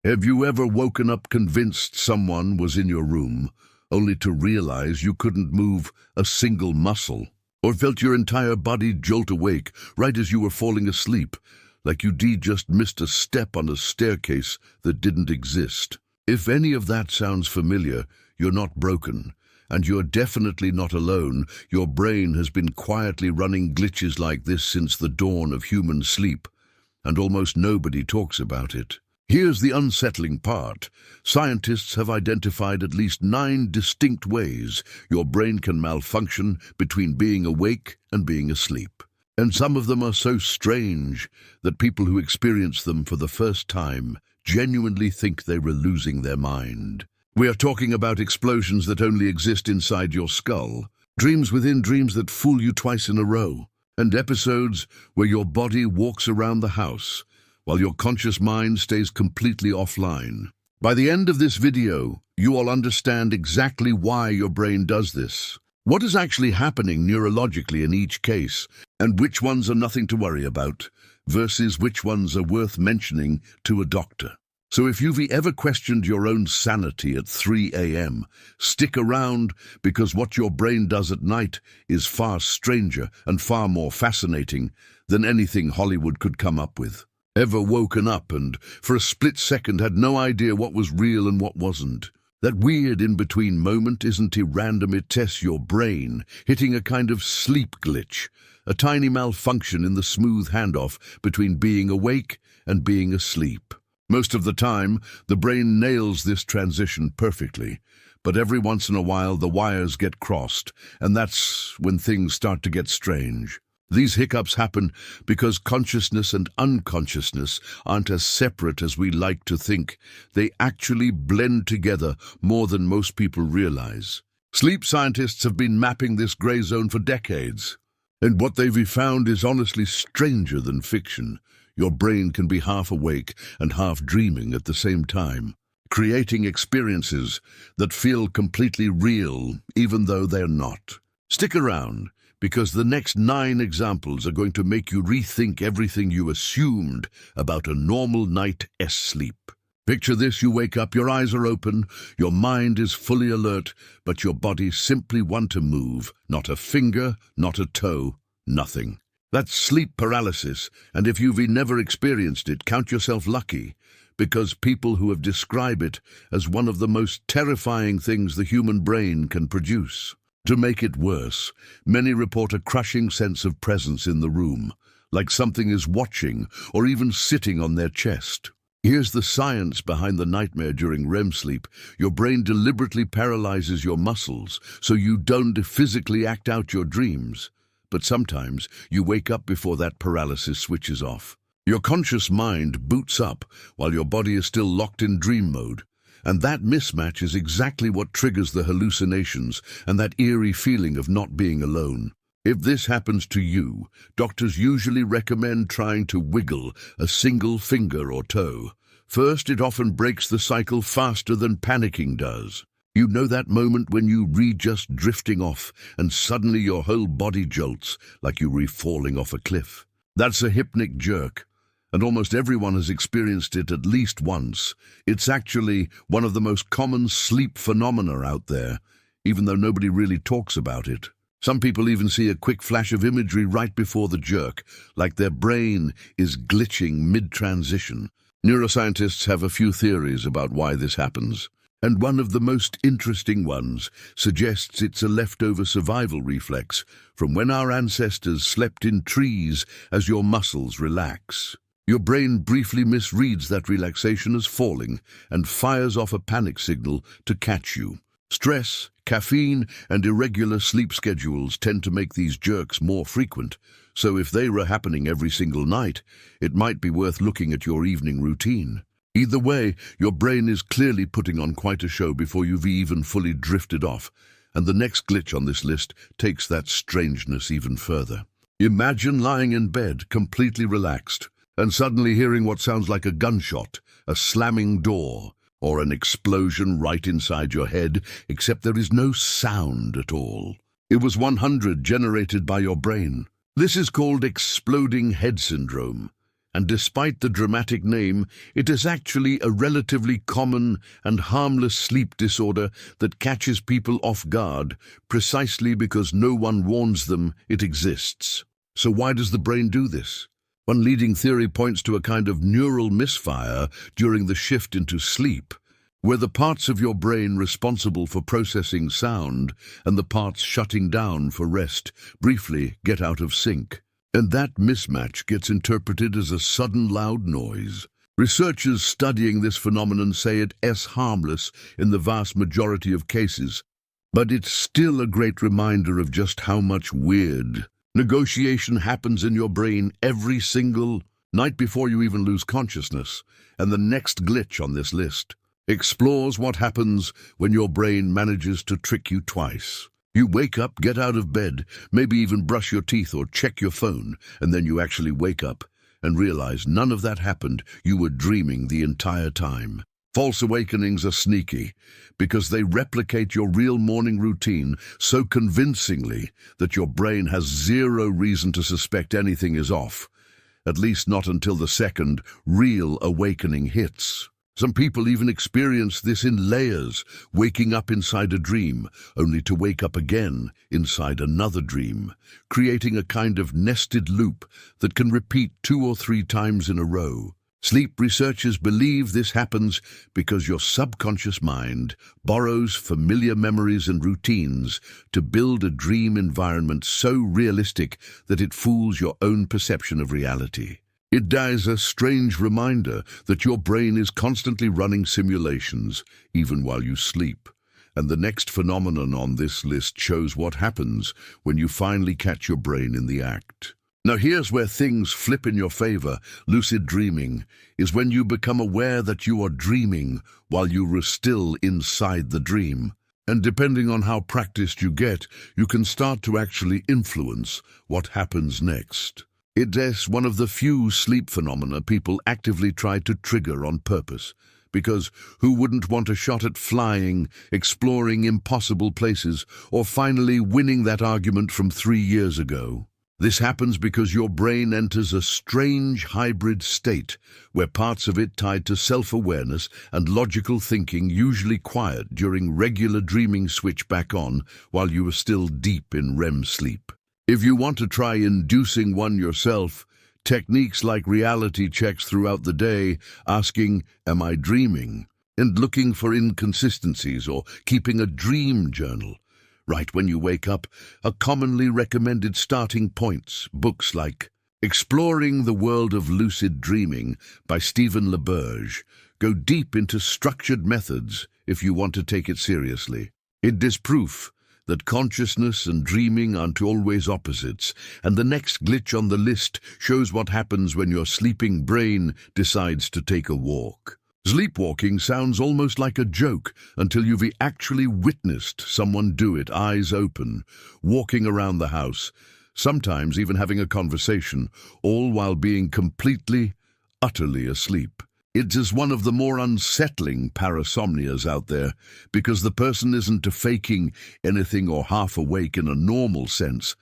Have you ever woken up convinced someone was in your room, only to realize you couldn't move a single muscle? Or felt your entire body jolt awake right as you were falling asleep, like you'd just missed a step on a staircase that didn't exist? If any of that sounds familiar, you're not broken. And you're definitely not alone. Your brain has been quietly running glitches like this since the dawn of human sleep, and almost nobody talks about it. Here's the unsettling part. Scientists have identified at least 9 distinct ways your brain can malfunction between being awake and being asleep. And some of them are so strange that people who experience them for the first time genuinely think they were losing their mind. We are talking about explosions that only exist inside your skull, dreams within dreams that fool you twice in a row, and episodes where your body walks around the house while your conscious mind stays completely offline. By the end of this video, you will understand exactly why your brain does this, what is actually happening neurologically in each case, and which ones are nothing to worry about, versus which ones are worth mentioning to a doctor. So if you've ever questioned your own sanity at 3 a.m., stick around, because what your brain does at night is far stranger and far more fascinating than anything Hollywood could come up with. Ever woken up and, for a split second, had no idea what was real and what wasn't? That weird in-between moment isn't random, it tests your brain, hitting a kind of sleep glitch, a tiny malfunction in the smooth handoff between being awake and being asleep. Most of the time, the brain nails this transition perfectly, but every once in a while the wires get crossed, and that's when things start to get strange. These hiccups happen because consciousness and unconsciousness aren't as separate as we like to think. They actually blend together more than most people realize. Sleep scientists have been mapping this gray zone for decades, and what they've found is honestly stranger than fiction. Your brain can be half awake and half dreaming at the same time, creating experiences that feel completely real, even though they're not. Stick around, because the next 9 examples are going to make you rethink everything you assumed about a normal night's sleep. Picture this: you wake up, your eyes are open, your mind is fully alert, but your body simply wants to move. Not a finger, not a toe, nothing. That's sleep paralysis, and if you've never experienced it, count yourself lucky, because people who have described it as one of the most terrifying things the human brain can produce. To make it worse, many report a crushing sense of presence in the room, like something is watching or even sitting on their chest. Here's the science behind the nightmare. During REM sleep, your brain deliberately paralyzes your muscles so you don't physically act out your dreams. But sometimes you wake up before that paralysis switches off. Your conscious mind boots up while your body is still locked in dream mode. And that mismatch is exactly what triggers the hallucinations and that eerie feeling of not being alone. If this happens to you, doctors usually recommend trying to wiggle a single finger or toe. First, it often breaks the cycle faster than panicking does. You know that moment when you just drifting off and suddenly your whole body jolts like you were falling off a cliff. That's a hypnic jerk, and almost everyone has experienced it at least once. It's actually one of the most common sleep phenomena out there, even though nobody really talks about it. Some people even see a quick flash of imagery right before the jerk, like their brain is glitching mid-transition. Neuroscientists have a few theories about why this happens, and one of the most interesting ones suggests it's a leftover survival reflex from when our ancestors slept in trees as your muscles relax. Your brain briefly misreads that relaxation as falling and fires off a panic signal to catch you. Stress, caffeine, and irregular sleep schedules tend to make these jerks more frequent, so if they were happening every single night, it might be worth looking at your evening routine. Either way, your brain is clearly putting on quite a show before you've even fully drifted off, and the next glitch on this list takes that strangeness even further. Imagine lying in bed, completely relaxed, and suddenly hearing what sounds like a gunshot, a slamming door, or an explosion right inside your head, except there is no sound at all. It was 100 generated by your brain. This is called exploding head syndrome. And despite the dramatic name, it is actually a relatively common and harmless sleep disorder that catches people off guard, precisely because no one warns them it exists. So why does the brain do this? One leading theory points to a kind of neural misfire during the shift into sleep, where the parts of your brain responsible for processing sound and the parts shutting down for rest briefly get out of sync. And that mismatch gets interpreted as a sudden loud noise. Researchers studying this phenomenon say it's harmless in the vast majority of cases, but it's still a great reminder of just how much weird negotiation happens in your brain every single night before you even lose consciousness. And the next glitch on this list explores what happens when your brain manages to trick you twice. You wake up, get out of bed, maybe even brush your teeth or check your phone, and then you actually wake up and realize none of that happened. You were dreaming the entire time. False awakenings are sneaky because they replicate your real morning routine so convincingly that your brain has zero reason to suspect anything is off, at least not until the second real awakening hits. Some people even experience this in layers, waking up inside a dream, only to wake up again inside another dream, creating a kind of nested loop that can repeat 2 or 3 times in a row. Sleep researchers believe this happens because your subconscious mind borrows familiar memories and routines to build a dream environment so realistic that it fools your own perception of reality. It is a strange reminder that your brain is constantly running simulations, even while you sleep. And the next phenomenon on this list shows what happens when you finally catch your brain in the act. Now here's where things flip in your favor. Lucid dreaming is when you become aware that you are dreaming while you are still inside the dream. And depending on how practiced you get, you can start to actually influence what happens next. It is one of the few sleep phenomena people actively try to trigger on purpose, because who wouldn't want a shot at flying, exploring impossible places, or finally winning that argument from 3 years ago? This happens because your brain enters a strange hybrid state, where parts of it tied to self-awareness and logical thinking, usually quiet during regular dreaming, switch back on while you are still deep in REM sleep. If you want to try inducing one yourself, techniques like reality checks throughout the day, asking, "Am I dreaming?" and looking for inconsistencies, or keeping a dream journal right when you wake up, are commonly recommended starting points. Books like Exploring the World of Lucid Dreaming by Stephen LaBerge go deep into structured methods if you want to take it seriously. It is proof that consciousness and dreaming aren't always opposites, and the next glitch on the list shows what happens when your sleeping brain decides to take a walk. Sleepwalking sounds almost like a joke until you've actually witnessed someone do it, eyes open, walking around the house, sometimes even having a conversation, all while being completely, utterly asleep. It is one of the more unsettling parasomnias out there, because the person isn't faking anything or half awake in a normal sense.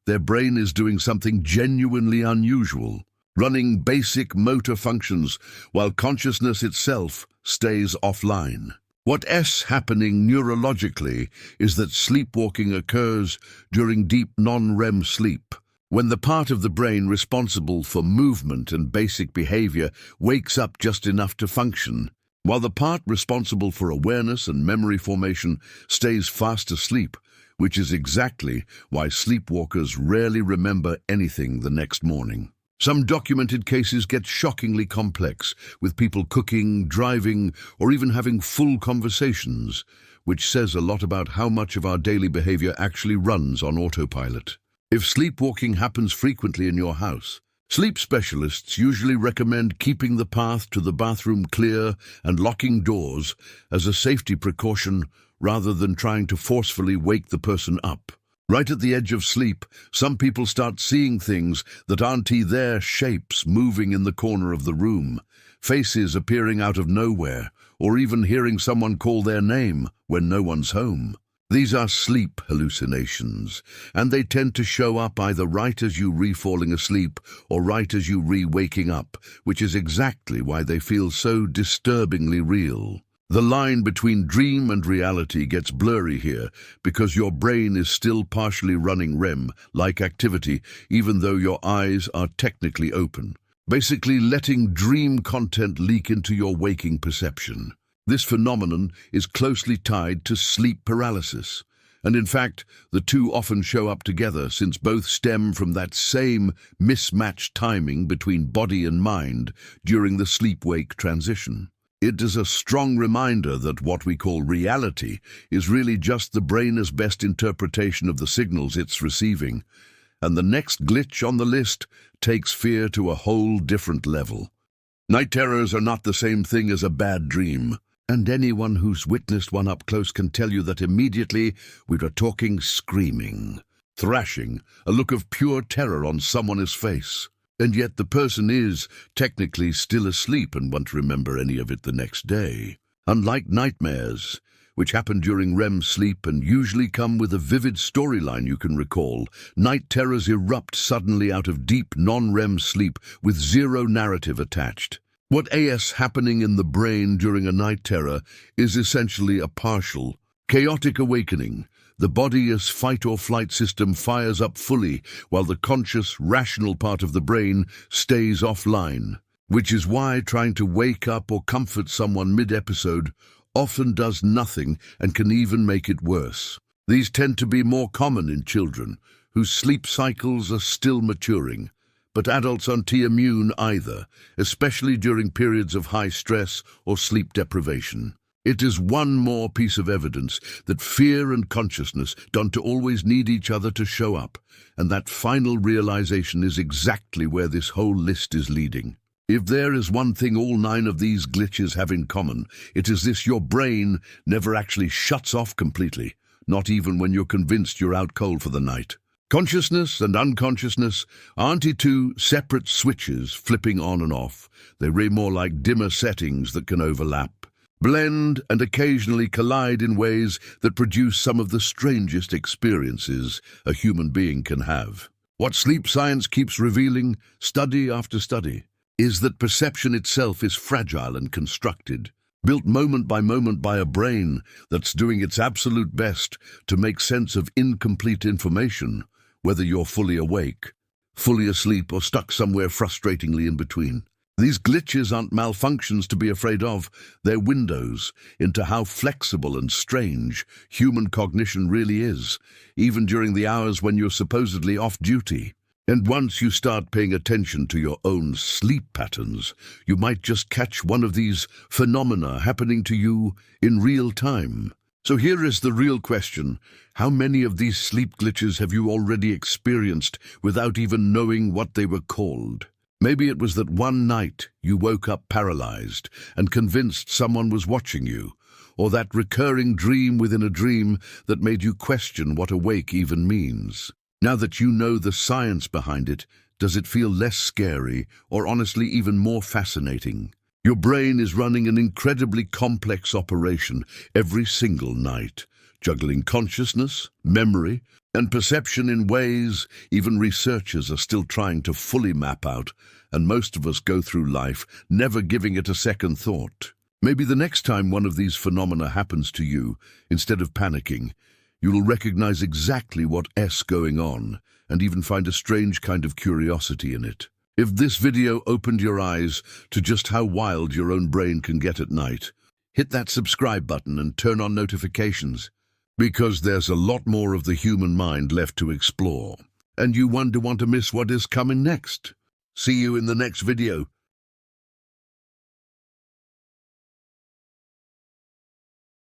Their brain is doing something genuinely unusual, running basic motor functions while consciousness itself stays offline. What's happening neurologically is that sleepwalking occurs during deep non-REM sleep, when the part of the brain responsible for movement and basic behavior wakes up just enough to function, while the part responsible for awareness and memory formation stays fast asleep, which is exactly why sleepwalkers rarely remember anything the next morning. Some documented cases get shockingly complex, with people cooking, driving, or even having full conversations, which says a lot about how much of our daily behavior actually runs on autopilot. If sleepwalking happens frequently in your house, sleep specialists usually recommend keeping the path to the bathroom clear and locking doors as a safety precaution rather than trying to forcefully wake the person up. Right at the edge of sleep, some people start seeing things that aren't there, shapes moving in the corner of the room, faces appearing out of nowhere, or even hearing someone call their name when no one's home. These are sleep hallucinations, and they tend to show up either right as you re-falling asleep or right as you re-waking up, which is exactly why they feel so disturbingly real. The line between dream and reality gets blurry here because your brain is still partially running REM-like activity even though your eyes are technically open, basically letting dream content leak into your waking perception. This phenomenon is closely tied to sleep paralysis, and in fact, the two often show up together since both stem from that same mismatched timing between body and mind during the sleep-wake transition. It is a strong reminder that what we call reality is really just the brain's best interpretation of the signals it's receiving, and the next glitch on the list takes fear to a whole different level. Night terrors are not the same thing as a bad dream. And anyone who's witnessed one up close can tell you that immediately we are talking screaming, thrashing, a look of pure terror on someone's face. And yet the person is technically still asleep and won't remember any of it the next day. Unlike nightmares, which happen during REM sleep and usually come with a vivid storyline you can recall, night terrors erupt suddenly out of deep non-REM sleep with zero narrative attached. What is happening in the brain during a night terror is essentially a partial, chaotic awakening. The body's fight-or-flight system fires up fully while the conscious, rational part of the brain stays offline, which is why trying to wake up or comfort someone mid-episode often does nothing and can even make it worse. These tend to be more common in children, whose sleep cycles are still maturing, but adults aren't immune either, especially during periods of high stress or sleep deprivation. It is one more piece of evidence that fear and consciousness don't always need each other to show up, and that final realization is exactly where this whole list is leading. If there is one thing all 9 of these glitches have in common, it is this: your brain never actually shuts off completely, not even when you're convinced you're out cold for the night. Consciousness and unconsciousness aren't two separate switches flipping on and off. They're more like dimmer settings that can overlap, blend, and occasionally collide in ways that produce some of the strangest experiences a human being can have. What sleep science keeps revealing, study after study, is that perception itself is fragile and constructed, built moment by a brain that's doing its absolute best to make sense of incomplete information, whether you're fully awake, fully asleep, or stuck somewhere frustratingly in between. These glitches aren't malfunctions to be afraid of, they're windows into how flexible and strange human cognition really is, even during the hours when you're supposedly off duty. And once you start paying attention to your own sleep patterns, you might just catch one of these phenomena happening to you in real time. So here is the real question: how many of these sleep glitches have you already experienced without even knowing what they were called? Maybe it was that one night you woke up paralyzed and convinced someone was watching you, or that recurring dream within a dream that made you question what awake even means. Now that you know the science behind it, does it feel less scary or honestly even more fascinating? Your brain is running an incredibly complex operation every single night, juggling consciousness, memory, and perception in ways even researchers are still trying to fully map out, and most of us go through life never giving it a second thought. Maybe the next time one of these phenomena happens to you, instead of panicking, you will recognize exactly what's going on and even find a strange kind of curiosity in it. If this video opened your eyes to just how wild your own brain can get at night, hit that subscribe button and turn on notifications, because there's a lot more of the human mind left to explore, and you won't want to miss what is coming next. See you in the next video.